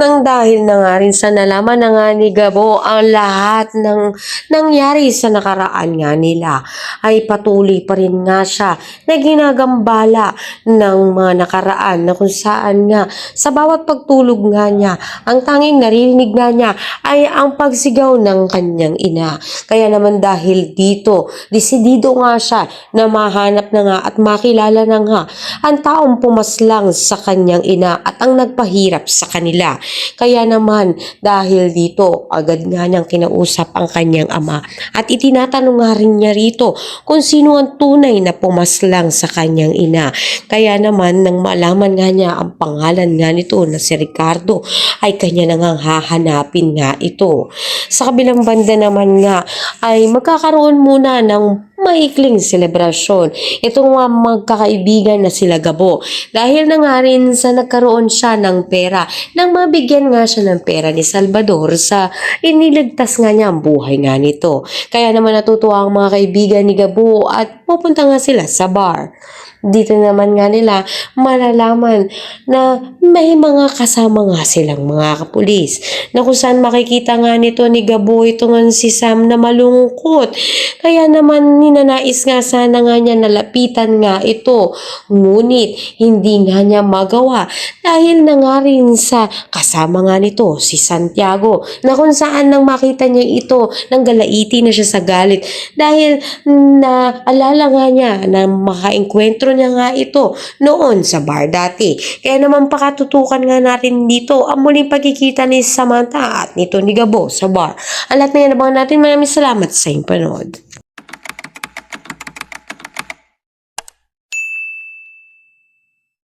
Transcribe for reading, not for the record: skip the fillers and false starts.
Nang dahil na nga rin sa nalaman na nga ni Gabo ang lahat ng nangyari sa nakaraan nga nila, ay patuloy pa rin nga siya na ginagambala ng mga nakaraan na kung saan nga sa bawat pagtulog nga niya, ang tanging narinig nga niya ay ang pagsigaw ng kanyang ina. Kaya naman dahil dito, desidido nga siya na mahanap na nga at makilala na nga ang taong pumaslang sa kanyang ina at ang nagpahirap sa kanila. Kaya naman dahil dito, agad nga niyang kinausap ang kanyang ama at itinatanong nga rin niya rito kung sino ang tunay na pumaslang sa kanyang ina. Kaya naman nang malaman nga niya ang pangalan nga nito na si Ricardo, ay kanya na nga hahanapin nga ito. Sa kabilang banda naman nga ay magkakaroon muna ng maikling selebrasyon itong mga magkakaibigan na sila Gabo, dahil na nga rin sa nagkaroon siya ng pera nang mabigyan nga siya ng pera ni Salvador sa iniligtas nga niya ang buhay nga nito. Kaya naman natutuwa ang mga kaibigan ni Gabo at pupunta nga sila sa bar. Dito naman nga nila malalaman na may mga kasama nga silang mga kapulis na kung saan makikita nga nito ni Gabo ito nga si Sam na malungkot. Kaya naman ninanais nga sana nga niya nalapitan nga ito, ngunit hindi nga niya magawa dahil na nga rin sa kasama nga nito si Santiago, na kung saan nang makita niya ito nang galaiti na siya sa galit dahil na alala nga niya na makaengkwentro niya nga ito noon sa bar dati. Kaya naman pakatutukan nga natin dito ang muling pagkikita ni Samantha at nito ni Gabo sa bar. Ang lahat na yan, abangan natin. Maraming salamat sa inyong panood.